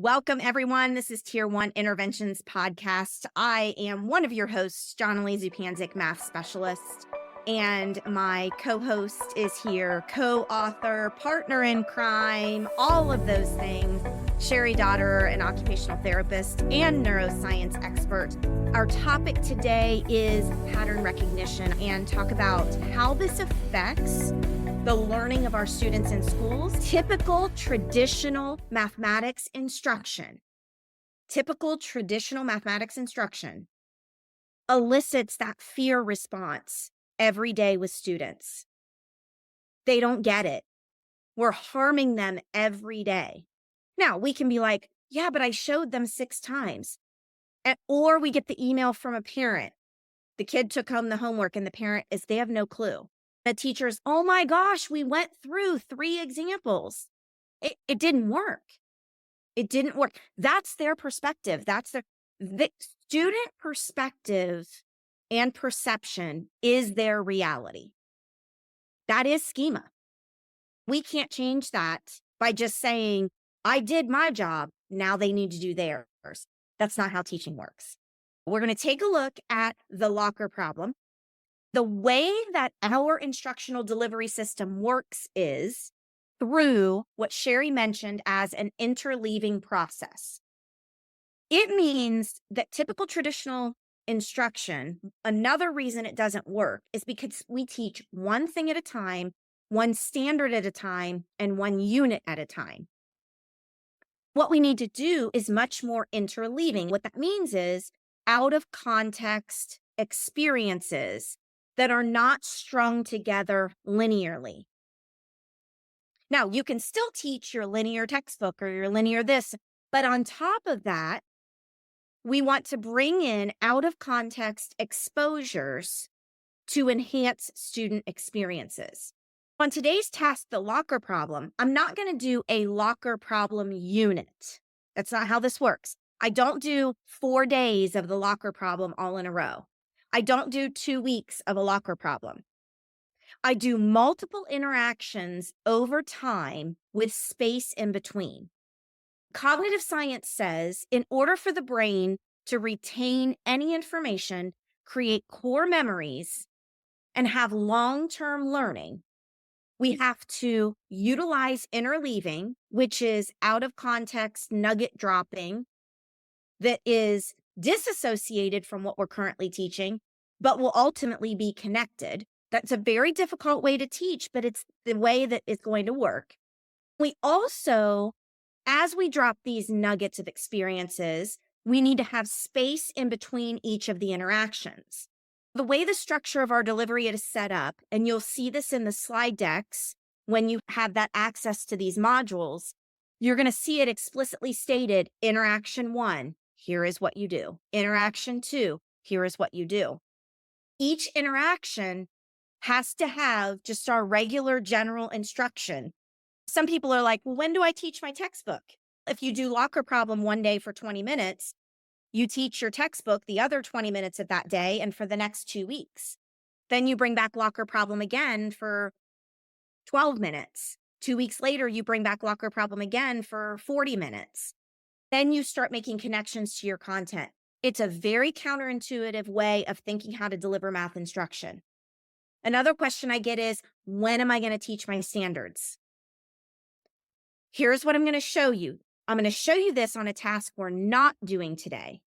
Welcome, everyone. This is Tier 1 Interventions Podcast. I am one of your hosts, Jonily Zupancic, math specialist, and my co-host is here, co-author, partner in crime, all of those things, Cheri, Dotterer, an occupational therapist and neuroscience expert. Our topic today is pattern recognition and talk about how this affects the learning of our students in schools. Typical traditional mathematics instruction elicits that fear response every day with students. They don't get it. We're harming them every day. Now, we can be like, yeah, but I showed them 6 times. Or we get the email from a parent. The kid took home the homework and the parent they have no clue. The teacher's, oh my gosh, we went through 3 examples. It didn't work. It didn't work. That's their perspective. The student perspective and perception is their reality. That is schema. We can't change that by just saying, I did my job, now they need to do theirs. That's not how teaching works. We're going to take a look at the locker problem. The way that our instructional delivery system works is through what Cheri mentioned as an interleaving process. It means that typical traditional instruction, another reason it doesn't work is because we teach one thing at a time, one standard at a time, and one unit at a time. What we need to do is much more interleaving. What that means is out of context experiences that are not strung together linearly. Now, you can still teach your linear textbook or your linear this, but on top of that, we want to bring in out of context exposures to enhance student experiences. On today's task, the locker problem, I'm not going to do a locker problem unit. That's not how this works. I don't do 4 days of the locker problem all in a row. I don't do 2 weeks of a locker problem. I do multiple interactions over time with space in between. Cognitive science says in order for the brain to retain any information, create core memories, and have long-term learning, we have to utilize interleaving, which is out of context nugget dropping that is disassociated from what we're currently teaching, but will ultimately be connected. That's a very difficult way to teach, but it's the way that it's going to work. We also, as we drop these nuggets of experiences, we need to have space in between each of the interactions. The way the structure of our delivery is set up, and you'll see this in the slide decks when you have that access to these modules, you're going to see it explicitly stated, interaction 1, here is what you do. Interaction 2, here is what you do. Each interaction has to have just our regular general instruction. Some people are like, well, when do I teach my textbook? If you do locker problem one day for 20 minutes, you teach your textbook the other 20 minutes of that day and for the next 2 weeks. Then you bring back locker problem again for 12 minutes. 2 weeks later, you bring back locker problem again for 40 minutes. Then you start making connections to your content. It's a very counterintuitive way of thinking how to deliver math instruction. Another question I get is, when am I going to teach my standards? Here's what I'm going to show you. I'm going to show you this on a task we're not doing today.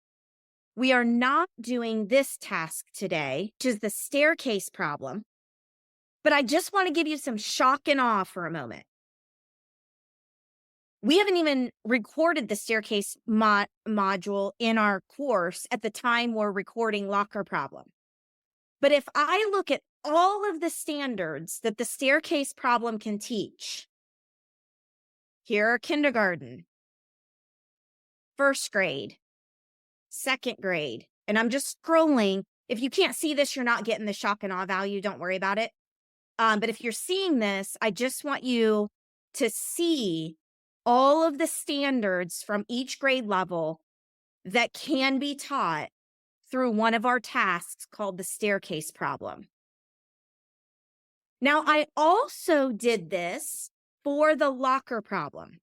We are not doing this task today, which is the staircase problem. But I just want to give you some shock and awe for a moment. We haven't even recorded the staircase module in our course at the time we're recording locker problem. But if I look at all of the standards that the staircase problem can teach, here are kindergarten, 1st grade, 2nd grade, and I'm just scrolling. If you can't see this, you're not getting the shock and awe value. Don't worry about it. But if you're seeing this, I just want you to see all of the standards from each grade level that can be taught through one of our tasks called the staircase problem. Now, I also did this for the locker problem.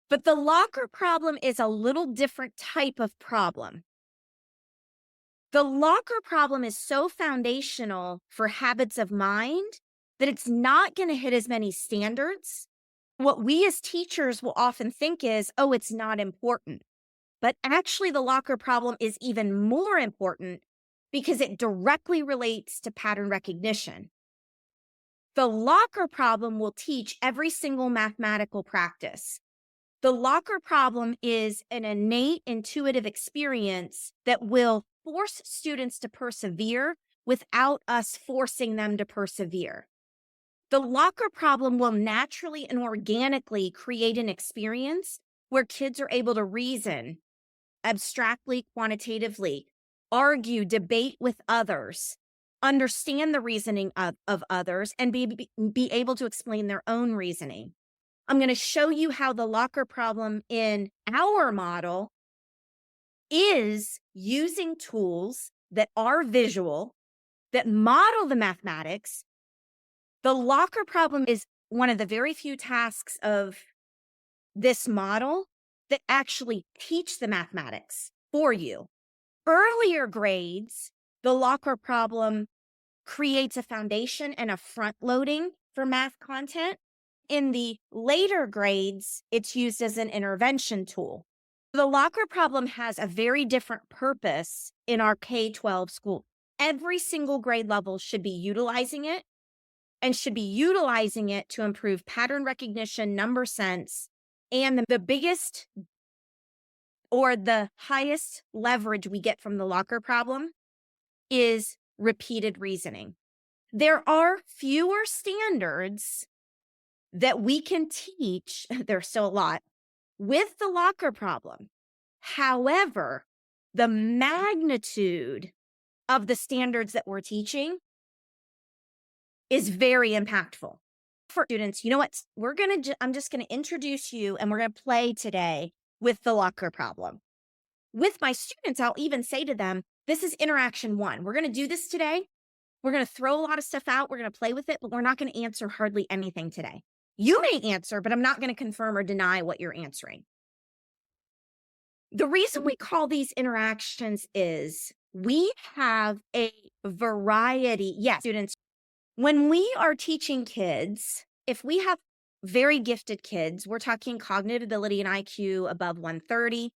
But the locker problem is a little different type of problem. The locker problem is so foundational for habits of mind that it's not going to hit as many standards. What we as teachers will often think is, oh, it's not important. But actually, the locker problem is even more important because it directly relates to pattern recognition. The locker problem will teach every single mathematical practice. The locker problem is an innate intuitive experience that will force students to persevere without us forcing them to persevere. The locker problem will naturally and organically create an experience where kids are able to reason abstractly, quantitatively, argue, debate with others, understand the reasoning of others, and be able to explain their own reasoning. I'm going to show you how the locker problem in our model is using tools that are visual, that model the mathematics. The locker problem is one of the very few tasks of this model that actually teach the mathematics for you. Earlier grades, the locker problem creates a foundation and a front loading for math content. In the later grades, it's used as an intervention tool. The locker problem has a very different purpose in our K-12 school. Every single grade level should be utilizing it and should be utilizing it to improve pattern recognition, number sense, and the biggest or the highest leverage we get from the locker problem is repeated reasoning. There are fewer standards that we can teach, there's still a lot, with the locker problem. However, the magnitude of the standards that we're teaching is very impactful. For students, you know what? I'm just going to introduce you and we're going to play today with the locker problem. With my students, I'll even say to them, this is interaction 1. We're going to do this today. We're going to throw a lot of stuff out. We're going to play with it, but we're not going to answer hardly anything today. You may answer, but I'm not going to confirm or deny what you're answering. The reason we call these interactions is we have a variety. Yes, students, when we are teaching kids, if we have very gifted kids, we're talking cognitive ability and IQ above 130,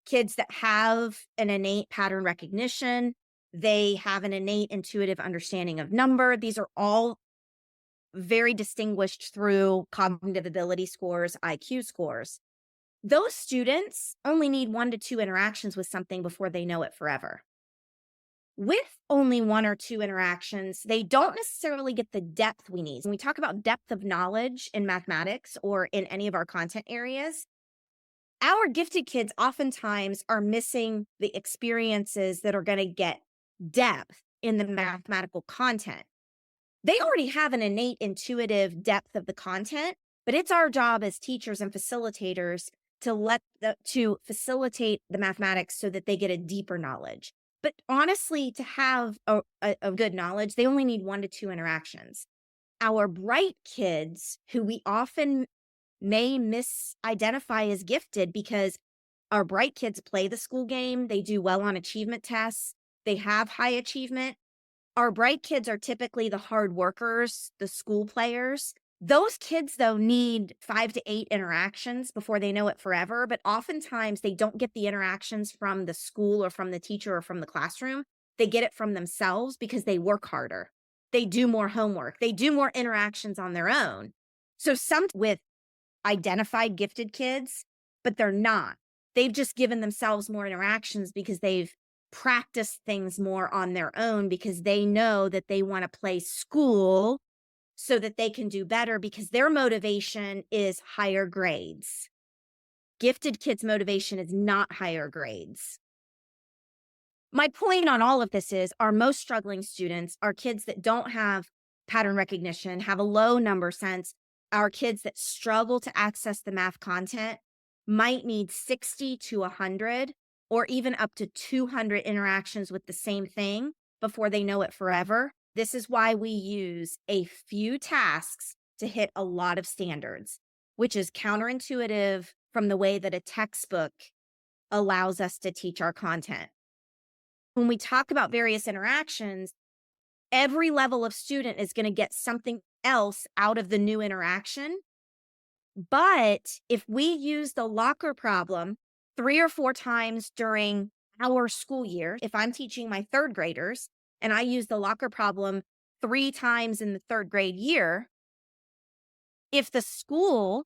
kids that have an innate pattern recognition, they have an innate intuitive understanding of number. These are all very distinguished through cognitive ability scores, IQ scores. Those students only need 1 to 2 interactions with something before they know it forever. With only 1 or 2 interactions, they don't necessarily get the depth we need. When we talk about depth of knowledge in mathematics or in any of our content areas, our gifted kids oftentimes are missing the experiences that are going to get depth in the mathematical content. They already have an innate intuitive depth of the content, but it's our job as teachers and facilitators to facilitate the mathematics so that they get a deeper knowledge. But honestly, to have a good knowledge, they only need 1 to 2 interactions. Our bright kids, who we often may misidentify as gifted because our bright kids play the school game, they do well on achievement tests, they have high achievement. Our bright kids are typically the hard workers, the school players. Those kids, though, need 5 to 8 interactions before they know it forever, but oftentimes they don't get the interactions from the school or from the teacher or from the classroom. They get it from themselves because they work harder. They do more homework. They do more interactions on their own. So some with identified gifted kids, but they're not. They've just given themselves more interactions because they've practiced things more on their own because they know that they want to play school so that they can do better because their motivation is higher grades. Gifted kids' motivation is not higher grades. My point on all of this is our most struggling students are kids that don't have pattern recognition, have a low number sense. Our kids that struggle to access the math content might need 60 to 100 or even up to 200 interactions with the same thing before they know it forever. This is why we use a few tasks to hit a lot of standards. which is counterintuitive from the way that a textbook allows us to teach our content. When we talk about various interactions, every level of student is going to get something else out of the new interaction. But if we use the locker problem 3 or 4 times during our school year, if I'm teaching my third graders and I use the locker problem 3 times in the third grade year, if the school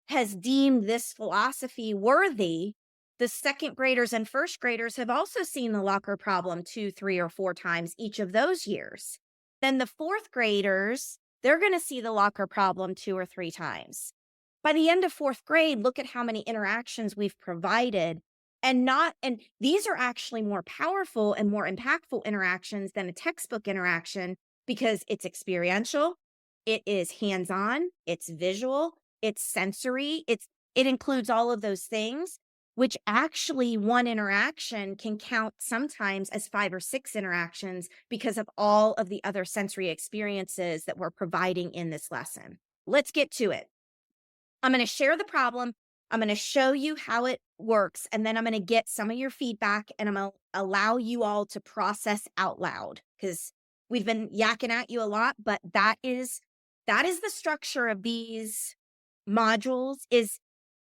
has deemed this philosophy worthy, the second graders and first graders have also seen the locker problem 2, 3, or 4 times each of those years. Then the fourth graders, they're going to see the locker problem 2 or 3 times. By the end of fourth grade, look at how many interactions we've provided. And these are actually more powerful and more impactful interactions than a textbook interaction because it's experiential, it is hands-on, it's visual, it's sensory, it includes all of those things, which actually one interaction can count sometimes as 5 or 6 interactions because of all of the other sensory experiences that we're providing in this lesson. Let's get to it. I'm going to share the problem. I'm going to show you how it works, and then I'm going to get some of your feedback, and I'm going to allow you all to process out loud because we've been yakking at you a lot, but that is the structure of these modules.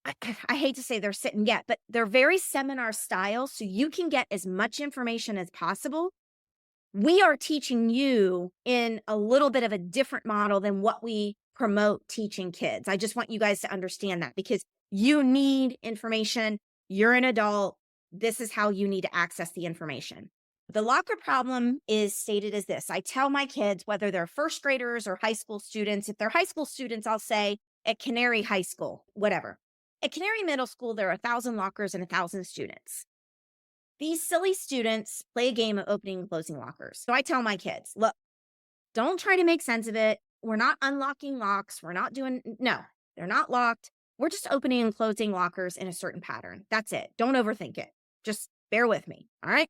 I hate to say they're sit and get, but they're very seminar style, so you can get as much information as possible. We are teaching you in a little bit of a different model than what we promote teaching kids. I just want you guys to understand that because you need information. You're an adult. This is how you need to access the information. The locker problem is stated as this. I tell my kids, whether they're first graders or high school students, if they're high school students, I'll say at Canary High School, whatever. At Canary Middle School, there are 1,000 lockers and 1,000 students. These silly students play a game of opening and closing lockers. So I tell my kids, look, don't try to make sense of it. We're not unlocking locks. No, they're not locked. We're just opening and closing lockers in a certain pattern. That's it. Don't overthink it. Just bear with me. All right.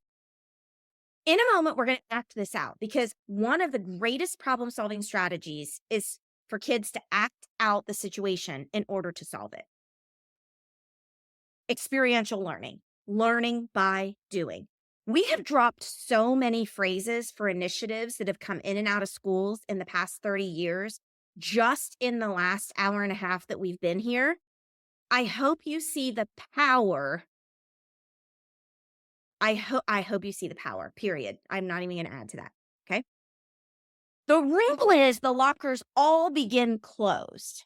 In a moment, we're going to act this out because one of the greatest problem-solving strategies is for kids to act out the situation in order to solve it. Experiential learning by doing. We have dropped so many phrases for initiatives that have come in and out of schools in the past 30 years, just in the last hour and a half that we've been here. I hope you see the power. I hope you see the power, period. I'm not even going to add to that, okay? The rule is the lockers all begin closed.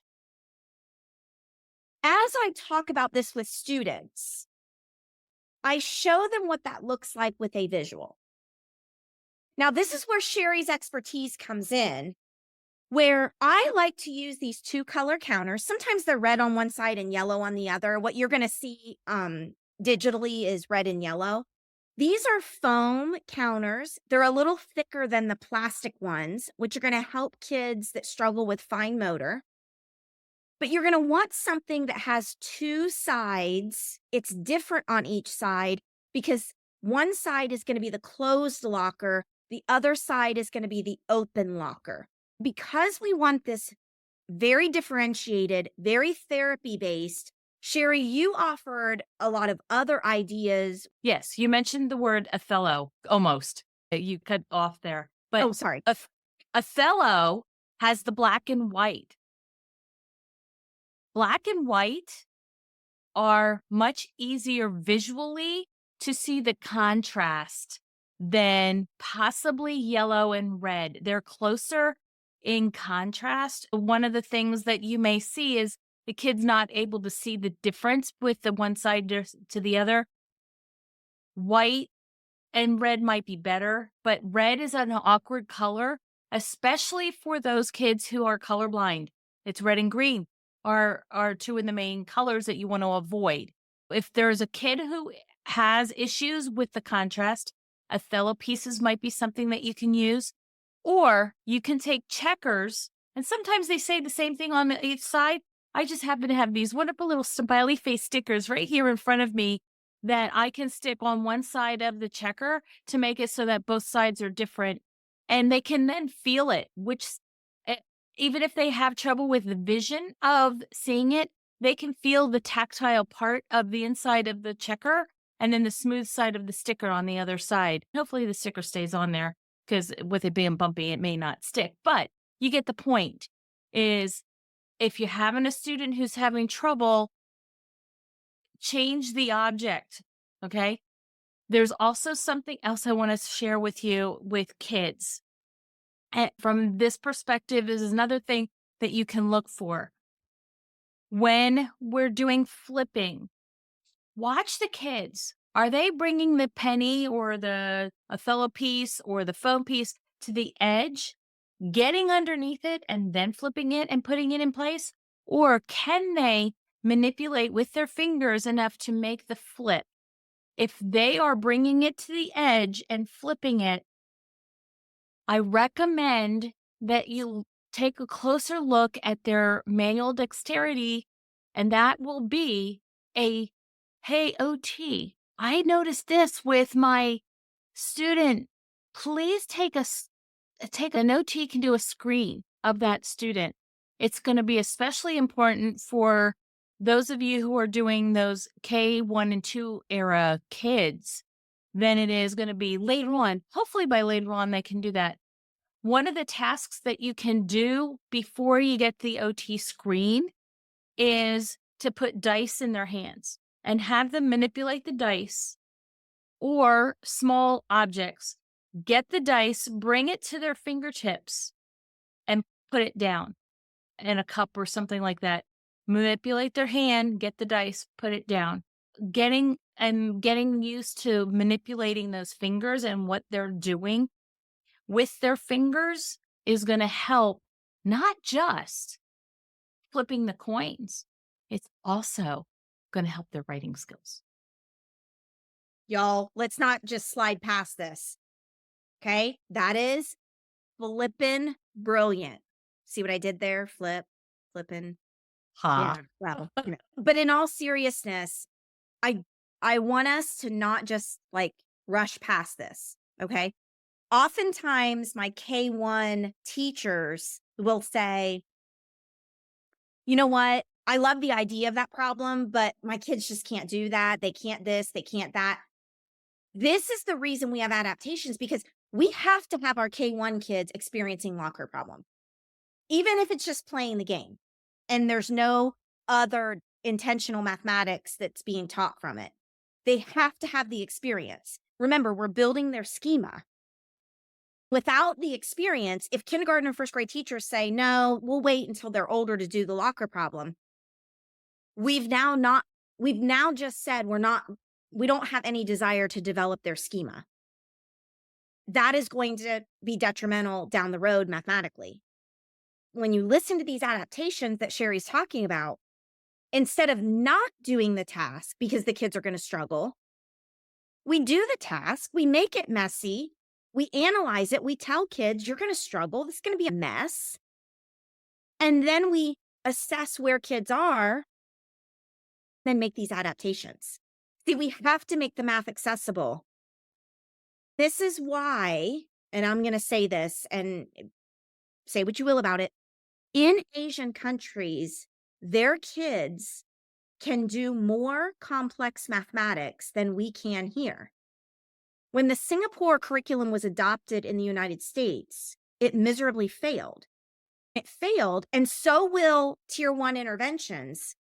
As I talk about this with students, I show them what that looks like with a visual. Now, this is where Cheri's expertise comes in, where I like to use these 2 color counters. Sometimes they're red on one side and yellow on the other. What you're going to see digitally is red and yellow. These are foam counters. They're a little thicker than the plastic ones, which are going to help kids that struggle with fine motor. But you're going to want something that has 2 sides. It's different on each side because one side is going to be the closed locker. The other side is going to be the open locker. Because we want this very differentiated, very therapy-based, Cheri, you offered a lot of other ideas. Yes, you mentioned the word Othello, almost. You cut off there. But sorry. Othello has the black and white. Black and white are much easier visually to see the contrast than possibly yellow and red. They're closer in contrast. One of the things that you may see is the kid's not able to see the difference with the one side to the other. White and red might be better, but red is an awkward color, especially for those kids who are colorblind. It's red and green are 2 of the main colors that you want to avoid. If there's a kid who has issues with the contrast, Othello pieces might be something that you can use, or you can take checkers, and sometimes they say the same thing on each side. I just happen to have these wonderful little smiley face stickers right here in front of me that I can stick on one side of the checker to make it so that both sides are different, and they can then feel it, which even if they have trouble with the vision of seeing it, they can feel the tactile part of the inside of the checker and then the smooth side of the sticker on the other side. Hopefully the sticker stays on there because with it being bumpy, it may not stick. But you get the point is if you're having a student who's having trouble, change the object, okay? There's also something else I want to share with you with kids. And from this perspective is another thing that you can look for. When we're doing flipping, watch the kids. Are they bringing the penny or the Othello piece or the foam piece to the edge, getting underneath it and then flipping it and putting it in place? Or can they manipulate with their fingers enough to make the flip? If they are bringing it to the edge and flipping it, I recommend that you take a closer look at their manual dexterity, and that will be a, hey, OT, I noticed this with my student. Please take an OT can do a screen of that student. It's going to be especially important for those of you who are doing those K1 and 2 era kids than it is going to be later on. Hopefully by later on, they can do that. One of the tasks that you can do before you get the OT screen is to put dice in their hands and have them manipulate the dice or small objects. Get the dice, bring it to their fingertips, and put it down in a cup or something like that. Manipulate their hand, get the dice, put it down. Getting used to manipulating those fingers and what they're doing with their fingers is going to help not just flipping the coins, it's also going to help their writing skills. Y'all, let's not just slide past this. Okay? That is flippin' brilliant. See what I did there? Flippin'. Yeah, well, But in all seriousness, I want us to not just like rush past this, okay? Oftentimes my K1 teachers will say, you know what? I love the idea of that problem, but my kids just can't do that. They can't this, they can't that. This is the reason we have adaptations, because we have to have our K1 kids experiencing locker problem, even if it's just playing the game and there's no other intentional mathematics that's being taught from it. They have to have the experience. Remember, we're building their schema. Without the experience, if kindergarten and first grade teachers say, no, we'll wait until they're older to do the locker problem, we've now just said we don't have any desire to develop their schema. That is going to be detrimental down the road mathematically. When you listen to these adaptations that Cheri's talking about, instead of not doing the task because the kids are going to struggle, we do the task, we make it messy, we analyze it, we tell kids, you're going to struggle, this is going to be a mess. And then we assess where kids are, then make these adaptations. See, we have to make the math accessible. This is why, and I'm going to say this and say what you will about it, in Asian countries, their kids can do more complex mathematics than we can here. When the Singapore curriculum was adopted in the United States, it miserably failed. It failed, and so will Tier 1 interventions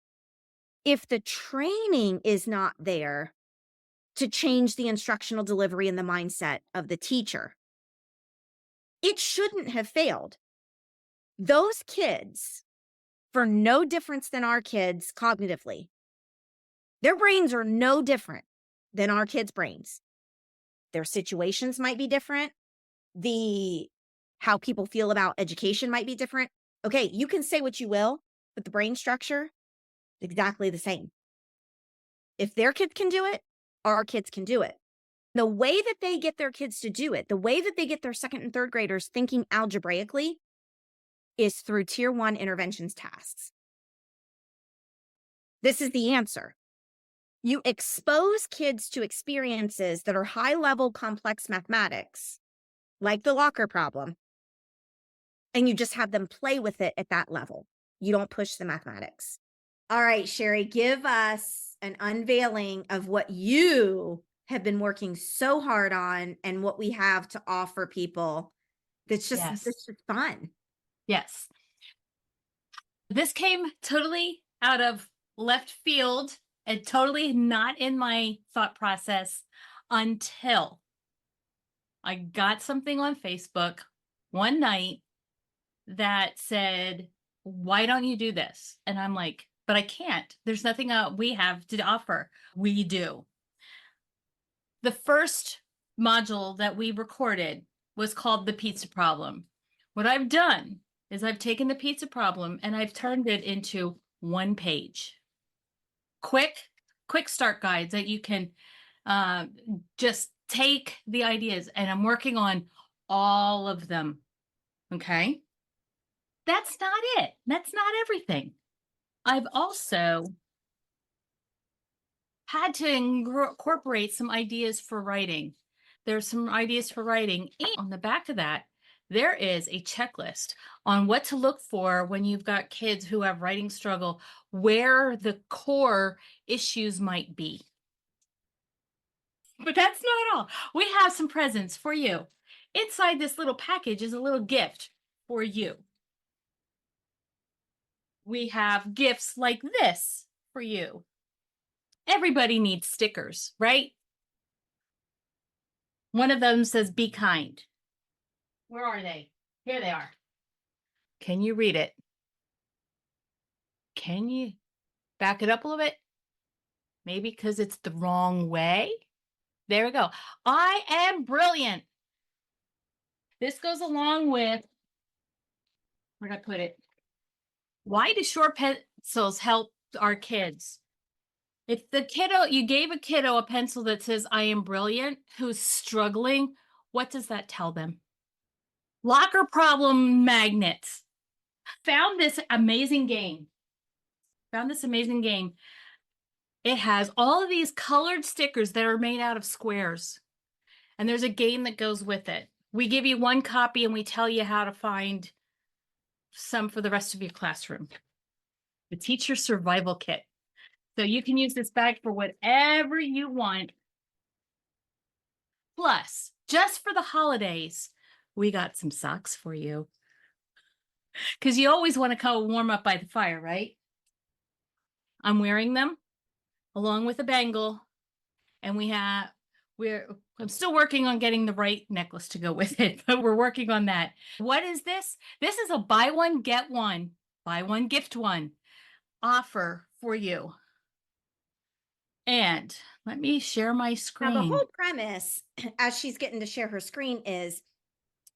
if the training is not there to change the instructional delivery and the mindset of the teacher. It shouldn't have failed. Those kids, for no difference than our kids cognitively, their brains are no different than our kids' brains. Their situations might be different. How people feel about education might be different. Okay, you can say what you will, but the brain structure, exactly the same. If their kids can do it, our kids can do it. The way that they get their kids to do it, the way that they get their second and third graders thinking algebraically, is through Tier 1 interventions tasks. This is the answer. You expose kids to experiences that are high-level complex mathematics, like the locker problem, and you just have them play with it at that level. You don't push the mathematics. All right, Cheri, give us an unveiling of what you have been working so hard on and what we have to offer people. Yes. That's just fun. Yes. This came totally out of left field and totally not in my thought process until I got something on Facebook one night that said, "Why don't you do this?" And I'm like, "But I can't. There's nothing we have to offer." We do. The first module that we recorded was called The Pizza Problem. What I've done is I've taken the pizza problem and I've turned it into one page. Quick start guides that you can just take the ideas, and I'm working on all of them. Okay. That's not it. That's not everything. I've also had to incorporate some ideas for writing. There's some ideas for writing. And on the back of that, there is a checklist on what to look for when you've got kids who have writing struggle, where the core issues might be. But that's not all. We have some presents for you. Inside this little package is a little gift for you. We have gifts like this for you. Everybody needs stickers, right? One of them says, "Be kind." Where are they? Here they are. Can you read it? Can you back it up a little bit? Maybe because it's the wrong way. There we go. I am brilliant. This goes along with, where did I put it? Why do short pencils help our kids? If you gave a kiddo a pencil that says, "I am brilliant," who's struggling, what does that tell them? Locker problem magnets. Found this amazing game. It has all of these colored stickers that are made out of squares. And there's a game that goes with it. We give you one copy and we tell you how to find some for the rest of your classroom. The teacher survival kit. So you can use this bag for whatever you want. Plus, just for the holidays, we got some socks for you. Because you always want to come warm up by the fire, right? I'm wearing them along with a bangle, and I'm still working on getting the right necklace to go with it, but we're working on that. What is this? This is a buy one, get one, buy one, gift one offer for you. And let me share my screen. Now, the whole premise, as she's getting to share her screen, is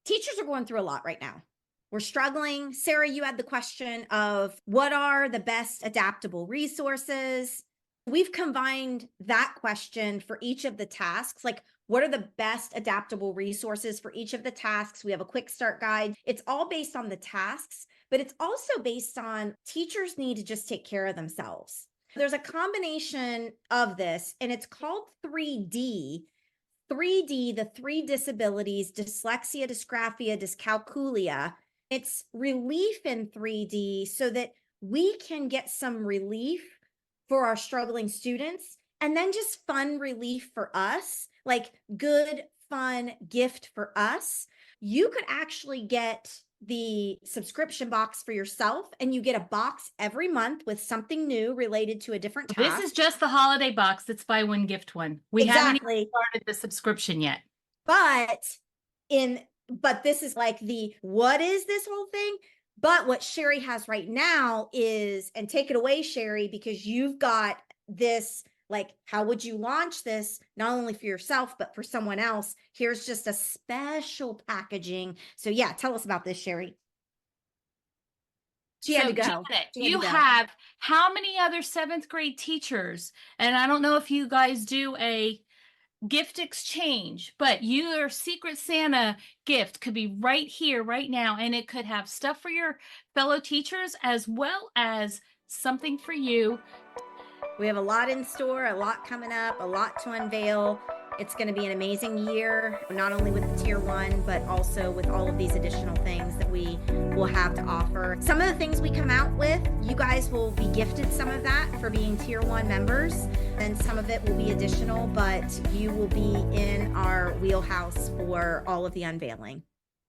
teachers are going through a lot right now. We're struggling. Sarah, you had the question of what are the best adaptable resources? We've combined that question for each of the tasks. Like, what are the best adaptable resources for each of the tasks? We have a quick start guide. It's all based on the tasks, but it's also based on teachers need to just take care of themselves. There's a combination of this, and it's called 3D. 3D, the three disabilities: dyslexia, dysgraphia, dyscalculia. It's relief in 3D so that we can get some relief for our struggling students, and then just fun relief for us, like good, fun gift for us. You could actually get the subscription box for yourself, and you get a box every month with something new related to a different task. This is just the holiday box that's buy one, gift one. We haven't even started the subscription yet. But this is like what is this whole thing? But what Cheri has right now is, and take it away, Cheri, because you've got this, like, how would you launch this, not only for yourself, but for someone else? Here's just a special packaging. So yeah, tell us about this, Cheri. She had to go. Janet, you have how many other 7th grade teachers? And I don't know if you guys do a gift exchange, but your Secret Santa gift could be right here, right now, and it could have stuff for your fellow teachers as well as something for you. We have a lot in store, a lot coming up, a lot to unveil. It's going to be an amazing year, not only with the tier 1, but also with all of these additional things that we will have to offer. Some of the things we come out with, you guys will be gifted some of that for being tier 1 members, and some of it will be additional, but you will be in our wheelhouse for all of the unveiling.